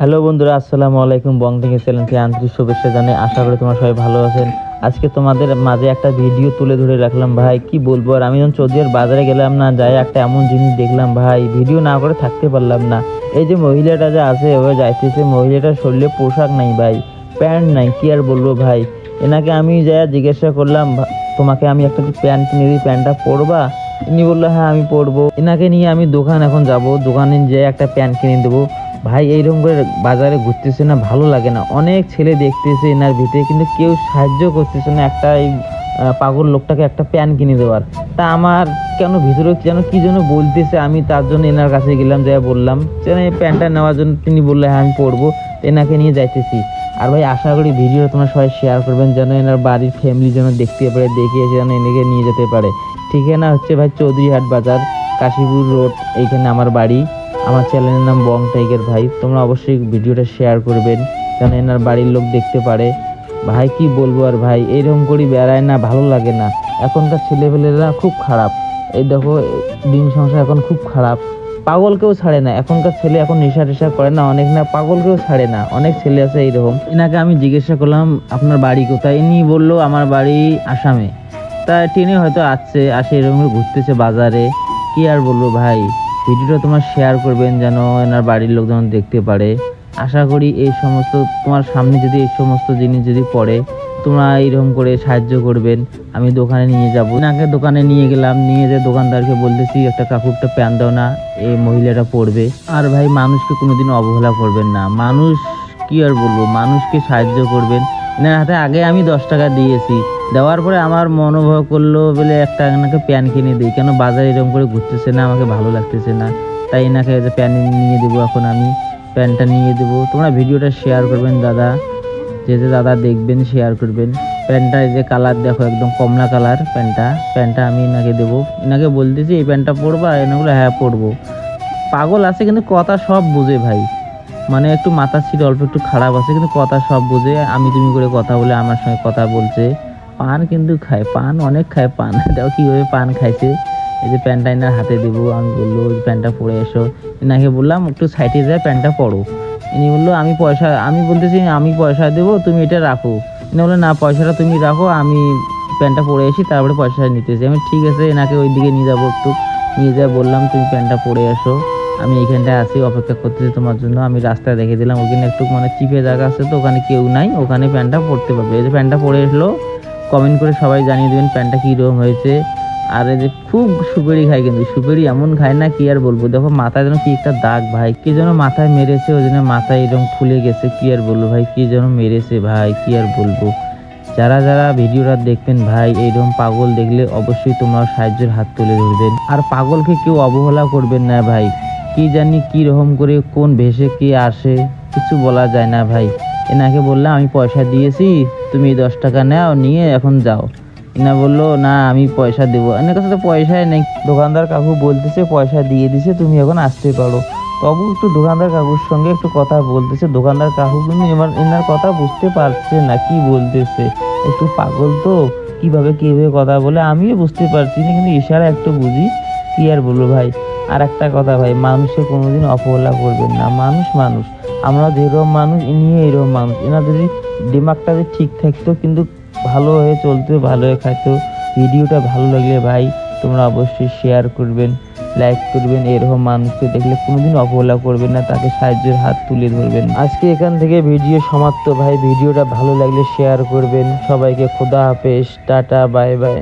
Hello বন্ধুরা, আসসালামু আলাইকুম। বং থেকে চ্যানেলকে আন্তরিক শুভেচ্ছা জানাই। আশা করি তোমরা সবাই ভালো আছেন। আজকে তোমাদের মাঝে একটা ভিডিও তুলে ধরে রাখলাম ভাই, কি বলবো। আর আমি যখন চৌধুরীর বাজারে গেলাম না, যাই একটা এমন জিনিস দেখলাম ভাই, ভিডিও না করে থাকতে পারলাম না। এই যে মহিলাটা যে আছে এভাবে যাইতেছে, মহিলাটার শরীরে পোশাক নাই ভাই, প্যান্ট নাই, কি আর বলবো ভাই। এনাকে আমি যাই জিজ্ঞাসা করলাম, তোমাকে আমি একটা কি প্যান্ট কিনে দিই, প্যান্টটা পরবা? ইনি বললো হ্যাঁ আমি পরবো। এনাকে নিয়ে আমি দোকান এখন যাব, দোকানে যেয়ে একটা প্যান্ট কিনে দেবো। ভাই এইরকম করে বাজারে ঘুরতেছে না, ভালো লাগে না। অনেক ছেলে দেখতেছে এনার ভিতরে, কিন্তু কেউ সাহায্য করতেছে না একটা এই পাগল লোকটাকে একটা প্যান্ট কিনে দেওয়ার। তা আমার কেন ভিতরে যেন কি যেন বলতেছে, আমি তার জন্য এনার কাছে গেলাম, যাই বললাম যেন এই প্যান্টটা নেওয়ার জন্য। তিনি বললে হ্যাঁ আমি পরবো, এনাকে নিয়ে যাইতেছি। আর ভাই আশা করি ভিডিও তোমরা সবাই শেয়ার করবেন, যেন এনার বাড়ির ফ্যামিলি যেন দেখতে পারে, দেখে এসে যেন এনেকে নিয়ে যেতে পারে। ঠিকানা হচ্ছে ভাই চৌধুরীহাট বাজার, কাশীপুর রোড, এইখানে আমার বাড়ি। আমার চ্যানেলের নাম বং টাইগার। ভাই তোমরা অবশ্যই ভিডিওটা শেয়ার করবেন, যেন এনার বাড়ির লোক দেখতে পারে। ভাই কি বলবো আর ভাই, এইরকম করি বেড়ায় না, ভালো লাগে না। এখনকার ছেলেপেলেরা খুব খারাপ। এই দেখো দিন সংসার এখন খুব খারাপ, পাগলকেও ছাড়ে না। এখনকার ছেলে এখন নেশা টেশা করে না অনেক, না পাগলকেও ছাড়ে না। অনেক ছেলে আছে এইরকম। এনাকে আমি জিজ্ঞাসা করলাম আপনার বাড়ি কোথায়, ইনি বললো আমার বাড়ি আসামে। তা ট্রেনে হয়তো আসে এরকম ঘুরতেছে বাজারে। কি আর বলবো ভাই, ভিডিওটা তোমার শেয়ার করবেন, যেন এনার বাড়ির লোকজন দেখতে পারে। আশা করি এই সমস্ত তোমার সামনে যদি এই সমস্ত জিনিস যদি পড়ে, তোমরা এইরকম করে সাহায্য করবেন। আমি দোকানে নিয়ে যাবো, এনাকে দোকানে নিয়ে গেলাম, নিয়ে যে দোকানদারকে বলতেছি একটা কাকুরটা প্যান্ট দাও না, এই মহিলাটা পরবে। আর ভাই মানুষকে কোনোদিন অবহেলা করবেন না। মানুষ কি আর বলবো, মানুষকে সাহায্য করবেন। এনার হাতে আগে আমি 10 টাকা দিয়েছি, দেওয়ার পরে আমার মনোভব করলো বলে একটা এনাকে প্যান্ট কিনে দিই। কেন বাজারে এরকম করে ঘুরতেছে না, আমাকে ভালো লাগতেছে না, তাই এনাকে প্যান্ট নিয়ে দেবো। এখন আমি প্যান্টটা নিয়ে দেবো। তোমরা ভিডিওটা শেয়ার করবেন দাদা, যে দাদা দেখবেন শেয়ার করবেন। প্যান্টটা এই যে কালার দেখো, একদম কমলা কালার প্যান্টটা আমি এনাকে দেবো। এনাকে বলতেছি এই প্যান্টটা পরবা, এনাগুলো হ্যাঁ পরবো। পাগল আছে কিন্তু কথা সব বুঝে ভাই, মানে একটু মাথা ছিল অল্প একটু খারাপ আছে, কিন্তু কথা সব বুঝে। আমি তুমি করে কথা বলে আমার সঙ্গে কথা বলছে। পান কিন্তু খায়, পান অনেক খায় পান। দেখো কীভাবে পান খাইছে। এই যে প্যান্টটা এনার হাতে দেবো, আমি বললো প্যান্টটা পরে এসো। এনাকে বললাম একটু সাইডে যায় প্যান্টটা পরো। ইনি বললো আমি বলতেছি আমি পয়সা দেবো, তুমি এটা রাখো। ইনি বললো না পয়সাটা তুমি রাখো, আমি প্যান্টটা পরে এসি তারপরে পয়সা নিতেছি। আমি ঠিক আছে, এনাকে ওই দিকে নিয়ে যাবো একটু। নিয়ে যা বললাম তুমি প্যান্টটা পরে এসো, আমি এইখানটায় আছি অপেক্ষা করতেছি তোমার জন্য। আমি রাস্তায় দেখে দিলাম, ওখানে একটু মানে চিপে জায়গা আছে তো, ওখানে কেউ নাই, ওখানে প্যান্টটা পরতে পারবে। এই যে প্যান্টটা পরে এসলো, কমেন্ট করে সবাই জানিয়ে দেবেন প্যান্টটা কীরকম হয়েছে। আর এই যে খুব সুপারি খায়, কিন্তু সুপারি এমন খায় না কি আর বলবো। দেখো মাথায় যেন কি একটা দাগ ভাই, কি যেন মাথায় মেরেছে, ওই জন্য মাথায় এরকম ফুলে গেছে। কি আর বলবো ভাই, কি যেন মেরেছে ভাই, কি আর বলবো। যারা যারা ভিডিওটা দেখবেন ভাই, এইরকম পাগল দেখলে অবশ্যই তোমরা সাহায্যের হাত তুলে ধরবেন। আর পাগলকে কেউ অবহেলা করবেন না ভাই। কি জানি কি রকম করে কোন ভেসে কে আসে, কিছু বলা যায় না ভাই। এনাকে বললাম আমি পয়সা দিয়েছি, তুমি 10 টাকা নাও, নিয়ে এখন যাও। এনা বললো না আমি পয়সা দেবো। এনার কাছে তো পয়সাই নেই। দোকানদার কাকু বলতেছে পয়সা দিয়ে দিছে, তুমি এখন আসতে পারো। তবু একটু দোকানদার কাকুর সঙ্গে একটু কথা বলতেছে। দোকানদার কাকু কিন্তু এনার কথা বুঝতে পারছে না কি বলতেছে, একটু পাগল তো, কিভাবে কথা বলে আমিও বুঝতে পারছি না, কিন্তু ইশারা একটু বুঝি। কি আর বলবো ভাই। আর একটা কথা ভাই, মানুষকে কোনোদিন অবহেলা করবেন না। মানুষ মানুষ, আমরা যেরকম মানুষ, ইনিও এরকম মানুষ। এনার যদি দিমাগটা যদি ঠিক থাকতো, কিন্তু ভালো হয়ে চলতো, ভালো হয়ে খাইতো। ভিডিওটা ভালো লাগলে ভাই তোমরা অবশ্যই শেয়ার করবেন, লাইক করবেন। এরকম মানুষকে দেখলে কোনোদিন অবহেলা করবেন না, তাকে সাহায্যের হাত তুলে ধরবেন। আজকে এখান থেকে ভিডিও সমাপ্ত ভাই। ভিডিওটা ভালো লাগলে শেয়ার করবেন। সবাইকে খোদা হাফেজ, টাটা, বাই বাই।